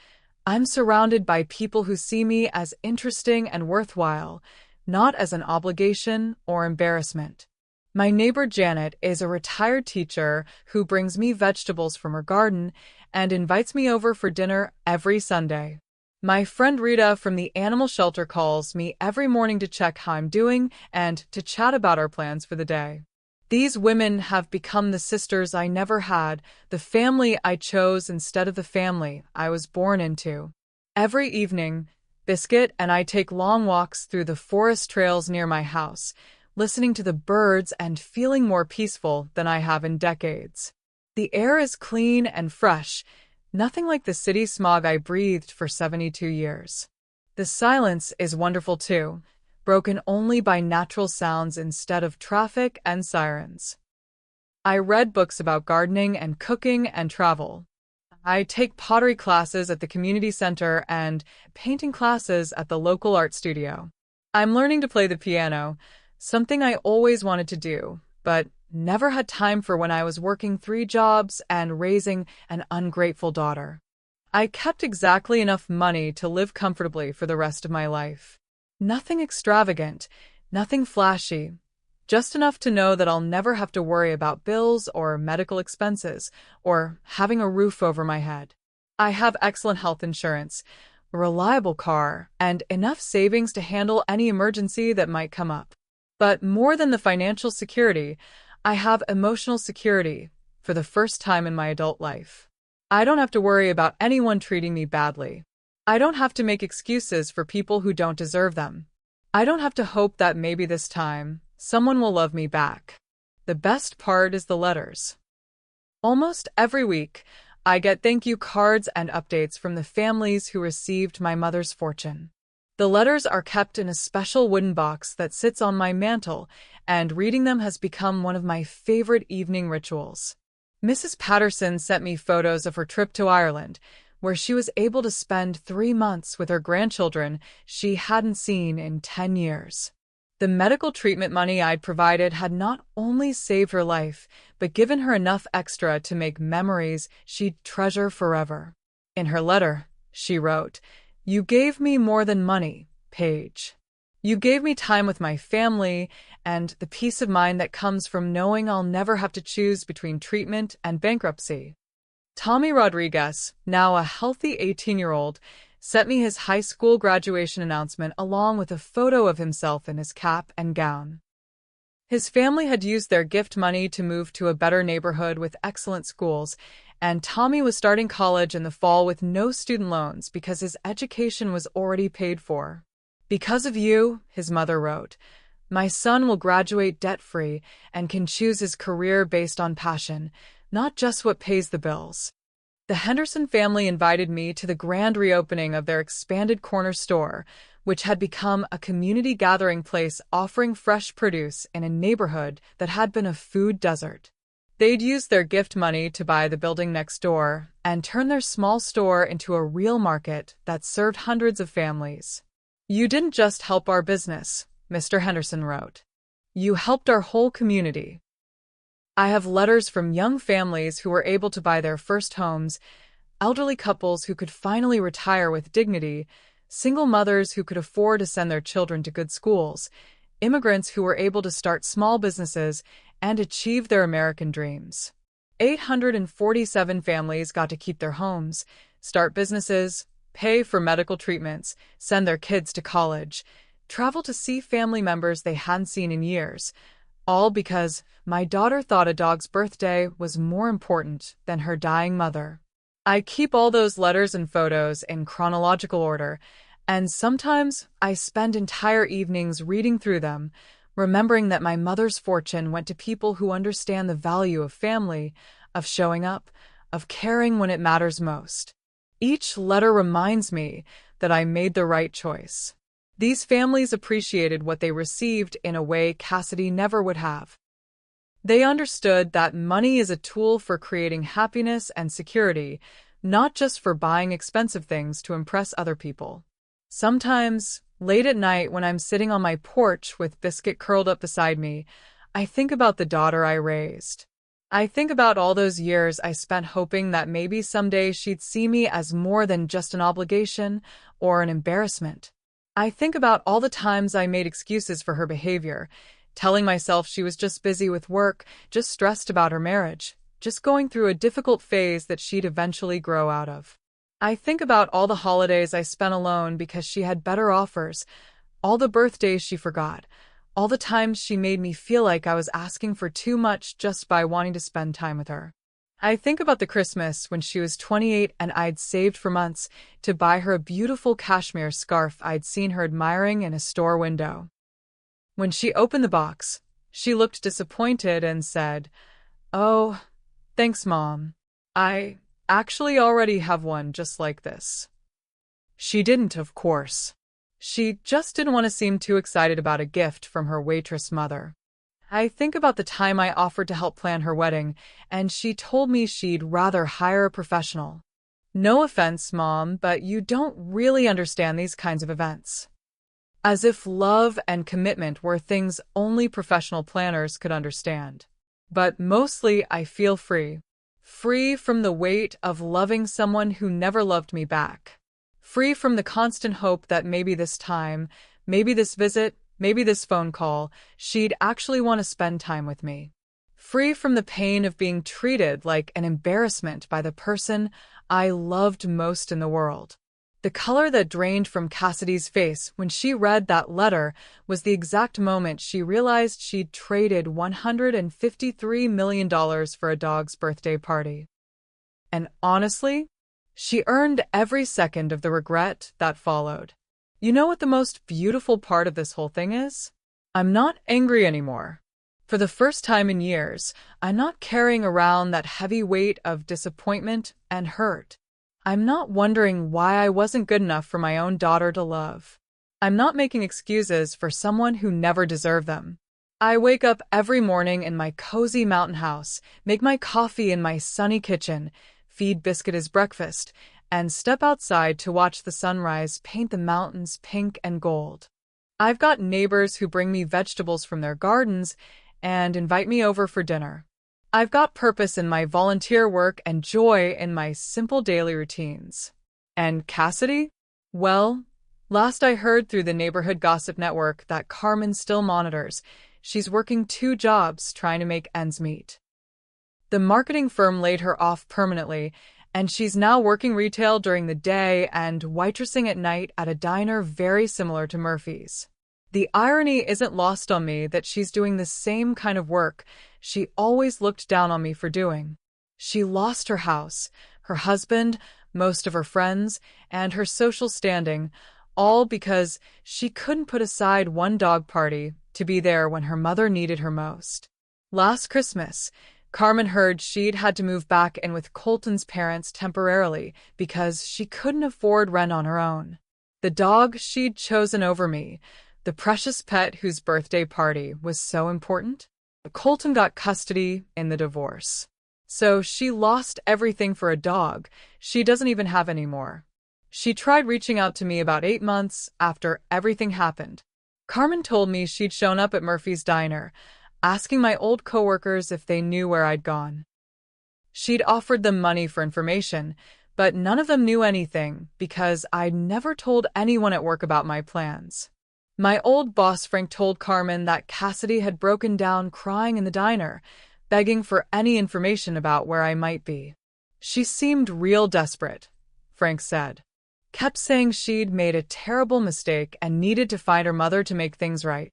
Speaker 1: I'm surrounded by people who see me as interesting and worthwhile, not as an obligation or embarrassment. My neighbor Janet is a retired teacher who brings me vegetables from her garden and invites me over for dinner every Sunday. My friend Rita from the animal shelter calls me every morning to check how I'm doing and to chat about our plans for the day. These women have become the sisters I never had, the family I chose instead of the family I was born into. Every evening, Biscuit and I take long walks through the forest trails near my house, listening to the birds and feeling more peaceful than I have in decades. The air is clean and fresh, nothing like the city smog I breathed for 72 years. The silence is wonderful too, broken only by natural sounds instead of traffic and sirens. I read books about gardening and cooking and travel. I take pottery classes at the community center and painting classes at the local art studio. I'm learning to play the piano, something I always wanted to do, but never had time for when I was working 3 jobs and raising an ungrateful daughter. I kept exactly enough money to live comfortably for the rest of my life. Nothing extravagant, nothing flashy, just enough to know that I'll never have to worry about bills or medical expenses or having a roof over my head. I have excellent health insurance, a reliable car, and enough savings to handle any emergency that might come up. But more than the financial security, I have emotional security for the first time in my adult life. I don't have to worry about anyone treating me badly. I don't have to make excuses for people who don't deserve them. I don't have to hope that maybe this time someone will love me back. The best part is the letters. Almost every week, I get thank you cards and updates from the families who received my mother's fortune. The letters are kept in a special wooden box that sits on my mantel, and reading them has become one of my favorite evening rituals. Mrs. Patterson sent me photos of her trip to Ireland, where she was able to spend 3 months with her grandchildren she hadn't seen in 10 years. The medical treatment money I'd provided had not only saved her life, but given her enough extra to make memories she'd treasure forever. In her letter, she wrote, "You gave me more than money, Paige. You gave me time with my family and the peace of mind that comes from knowing I'll never have to choose between treatment and bankruptcy." Tommy Rodriguez, now a healthy 18-year-old, sent me his high school graduation announcement along with a photo of himself in his cap and gown. His family had used their gift money to move to a better neighborhood with excellent schools, and Tommy was starting college in the fall with no student loans because his education was already paid for. "Because of you," his mother wrote, "my son will graduate debt-free and can choose his career based on passion, not just what pays the bills." The Henderson family invited me to the grand reopening of their expanded corner store, which had become a community gathering place offering fresh produce in a neighborhood that had been a food desert. They'd used their gift money to buy the building next door and turn their small store into a real market that served hundreds of families. "You didn't just help our business," Mr. Henderson wrote. "You helped our whole community." I have letters from young families who were able to buy their first homes, elderly couples who could finally retire with dignity, single mothers who could afford to send their children to good schools, immigrants who were able to start small businesses and achieve their American dreams. 847 families got to keep their homes, start businesses, pay for medical treatments, send their kids to college, travel to see family members they hadn't seen in years, all because my daughter thought a dog's birthday was more important than her dying mother. I keep all those letters and photos in chronological order, and sometimes I spend entire evenings reading through them, remembering that my mother's fortune went to people who understand the value of family, of showing up, of caring when it matters most. Each letter reminds me that I made the right choice. These families appreciated what they received in a way Cassidy never would have. They understood that money is a tool for creating happiness and security, not just for buying expensive things to impress other people. Sometimes, late at night when I'm sitting on my porch with Biscuit curled up beside me, I think about the daughter I raised. I think about all those years I spent hoping that maybe someday she'd see me as more than just an obligation or an embarrassment. I think about all the times I made excuses for her behavior, telling myself she was just busy with work, just stressed about her marriage, just going through a difficult phase that she'd eventually grow out of. I think about all the holidays I spent alone because she had better offers, all the birthdays she forgot, all the times she made me feel like I was asking for too much just by wanting to spend time with her. I think about the Christmas when she was 28 and I'd saved for months to buy her a beautiful cashmere scarf I'd seen her admiring in a store window. When she opened the box, she looked disappointed and said, "Oh, thanks, Mom. I actually already have one just like this." She didn't, of course. She just didn't want to seem too excited about a gift from her waitress mother. I think about the time I offered to help plan her wedding, and she told me she'd rather hire a professional. "No offense, Mom, but you don't really understand these kinds of events." As if love and commitment were things only professional planners could understand. But mostly I feel free. Free from the weight of loving someone who never loved me back. Free from the constant hope that maybe this time, maybe this visit, maybe this phone call, she'd actually want to spend time with me. Free from the pain of being treated like an embarrassment by the person I loved most in the world. The color that drained from Cassidy's face when she read that letter was the exact moment she realized she'd traded $153 million for a dog's birthday party. And honestly, she earned every second of the regret that followed. You know what the most beautiful part of this whole thing is? I'm not angry anymore. For the first time in years, I'm not carrying around that heavy weight of disappointment and hurt. I'm not wondering why I wasn't good enough for my own daughter to love. I'm not making excuses for someone who never deserved them. I wake up every morning in my cozy mountain house, make my coffee in my sunny kitchen, feed Biscuit his breakfast, and step outside to watch the sunrise paint the mountains pink and gold. I've got neighbors who bring me vegetables from their gardens and invite me over for dinner. I've got purpose in my volunteer work and joy in my simple daily routines. And Cassidy? Well, last I heard through the neighborhood gossip network that Carmen still monitors. She's working 2 jobs trying to make ends meet. The marketing firm laid her off permanently, and she's now working retail during the day and waitressing at night at a diner very similar to Murphy's. The irony isn't lost on me that she's doing the same kind of work she always looked down on me for doing. She lost her house, her husband, most of her friends, and her social standing, all because she couldn't put aside one dog party to be there when her mother needed her most. Last Christmas, Carmen heard she'd had to move back in with Colton's parents temporarily because she couldn't afford rent on her own. The dog she'd chosen over me, the precious pet whose birthday party was so important? Colton got custody in the divorce. So she lost everything for a dog she doesn't even have anymore. She tried reaching out to me about 8 months after everything happened. Carmen told me she'd shown up at Murphy's Diner, asking my old coworkers if they knew where I'd gone. She'd offered them money for information, but none of them knew anything because I'd never told anyone at work about my plans. My old boss Frank told Carmen that Cassidy had broken down crying in the diner, begging for any information about where I might be. She seemed real desperate, Frank said. Kept saying she'd made a terrible mistake and needed to find her mother to make things right.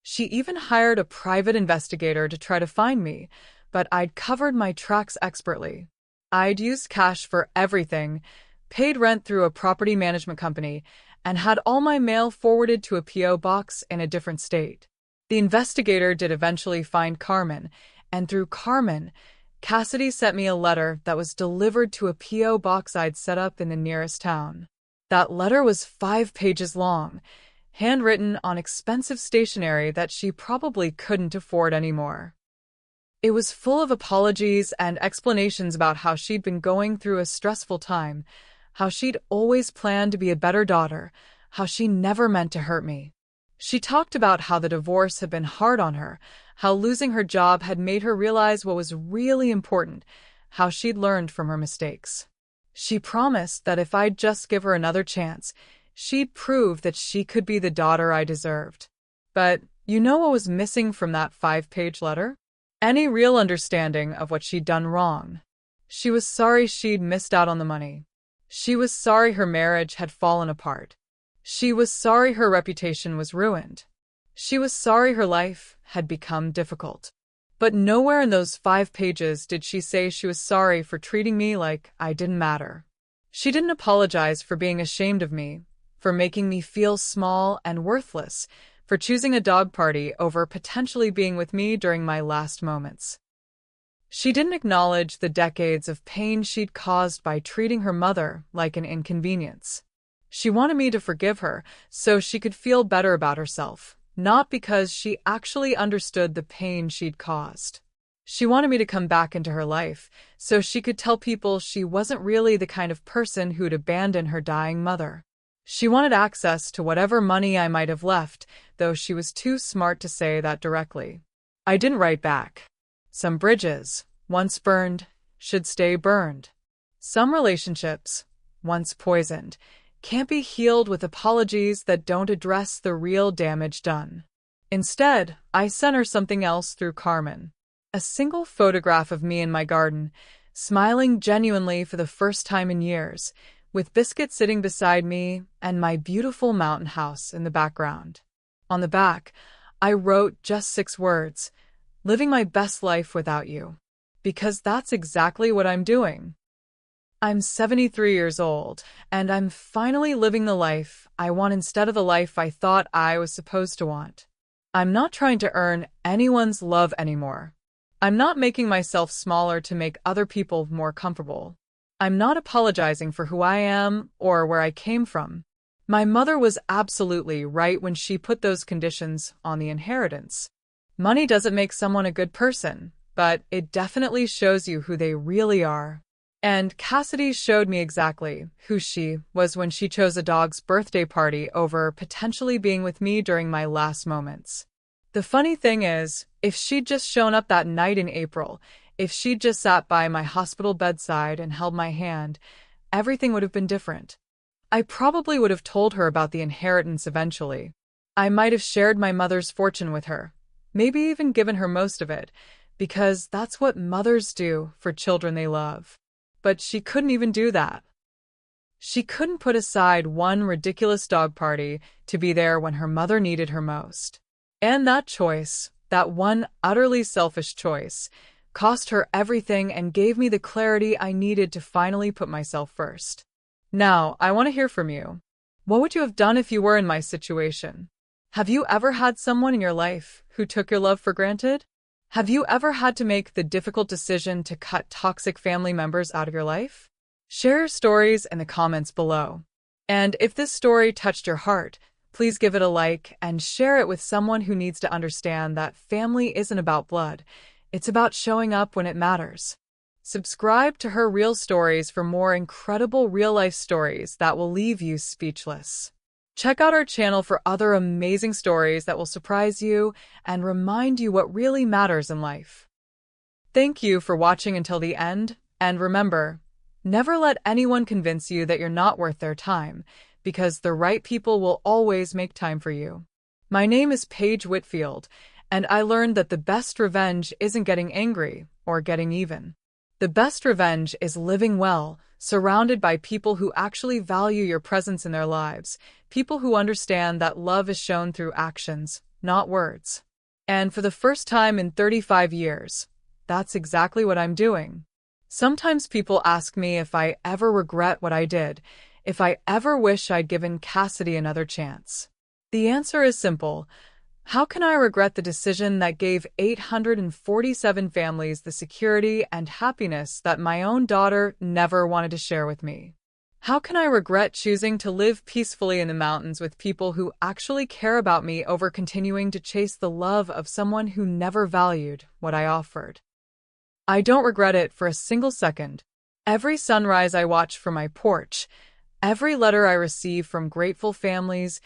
Speaker 1: She even hired a private investigator to try to find me, but I'd covered my tracks expertly. I'd used cash for everything, paid rent through a property management company, and had all my mail forwarded to a P.O. box in a different state. The investigator did eventually find Carmen, and through Carmen, Cassidy sent me a letter that was delivered to a P.O. box I'd set up in the nearest town. That letter was 5 pages long, handwritten on expensive stationery that she probably couldn't afford anymore. It was full of apologies and explanations about how she'd been going through a stressful time, how she'd always planned to be a better daughter, how she never meant to hurt me. She talked about how the divorce had been hard on her, how losing her job had made her realize what was really important, how she'd learned from her mistakes. She promised that if I'd just give her another chance, she'd prove that she could be the daughter I deserved. But you know what was missing from that 5-page letter? Any real understanding of what she'd done wrong. She was sorry she'd missed out on the money. She was sorry her marriage had fallen apart. She was sorry her reputation was ruined. She was sorry her life had become difficult. But nowhere in those 5 pages did she say she was sorry for treating me like I didn't matter. She didn't apologize for being ashamed of me, for making me feel small and worthless, for choosing a dog party over potentially being with me during my last moments. She didn't acknowledge the decades of pain she'd caused by treating her mother like an inconvenience. She wanted me to forgive her so she could feel better about herself, not because she actually understood the pain she'd caused. She wanted me to come back into her life so she could tell people she wasn't really the kind of person who'd abandon her dying mother. She wanted access to whatever money I might have left, though she was too smart to say that directly. I didn't write back. Some bridges, once burned, should stay burned. Some relationships, once poisoned, can't be healed with apologies that don't address the real damage done. Instead, I sent her something else through Carmen. A single photograph of me in my garden, smiling genuinely for the first time in years, with Biscuit sitting beside me and my beautiful mountain house in the background. On the back, I wrote just 6 words, "Living my best life without you." Because that's exactly what I'm doing. I'm 73 years old, and I'm finally living the life I want instead of the life I thought I was supposed to want. I'm not trying to earn anyone's love anymore. I'm not making myself smaller to make other people more comfortable. I'm not apologizing for who I am or where I came from. My mother was absolutely right when she put those conditions on the inheritance. Money doesn't make someone a good person, but it definitely shows you who they really are. And Cassidy showed me exactly who she was when she chose a dog's birthday party over potentially being with me during my last moments. The funny thing is, if she'd just shown up that night in April, if she'd just sat by my hospital bedside and held my hand, everything would have been different. I probably would have told her about the inheritance eventually. I might have shared my mother's fortune with her, maybe even given her most of it, because that's what mothers do for children they love. But she couldn't even do that. She couldn't put aside one ridiculous dog party to be there when her mother needed her most. And that choice, that one utterly selfish choice, cost her everything and gave me the clarity I needed to finally put myself first. Now, I want to hear from you. What would you have done if you were in my situation? Have you ever had someone in your life who took your love for granted? Have you ever had to make the difficult decision to cut toxic family members out of your life? Share your stories in the comments below. And if this story touched your heart, please give it a like and share it with someone who needs to understand that family isn't about blood. It's about showing up when it matters. Subscribe to Her Real Stories for more incredible real-life stories that will leave you speechless. Check out our channel for other amazing stories that will surprise you and remind you what really matters in life. Thank you for watching until the end, and remember, never let anyone convince you that you're not worth their time, because the right people will always make time for you. My name is Paige Whitfield, and I learned that the best revenge isn't getting angry or getting even. The best revenge is living well, surrounded by people who actually value your presence in their lives, people who understand that love is shown through actions, not words. And for the first time in 35 years, that's exactly what I'm doing. Sometimes people ask me if I ever regret what I did, if I ever wish I'd given Cassidy another chance. The answer is simple. How can I regret the decision that gave 847 families the security and happiness that my own daughter never wanted to share with me? How can I regret choosing to live peacefully in the mountains with people who actually care about me over continuing to chase the love of someone who never valued what I offered? I don't regret it for a single second. Every sunrise I watch from my porch, every letter I receive from grateful families,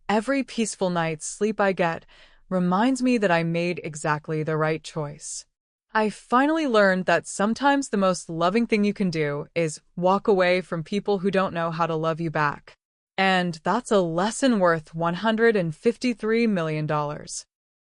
Speaker 1: every peaceful night's sleep I get reminds me that I made exactly the right choice. I finally learned that sometimes the most loving thing you can do is walk away from people who don't know how to love you back. And that's a lesson worth $153 million.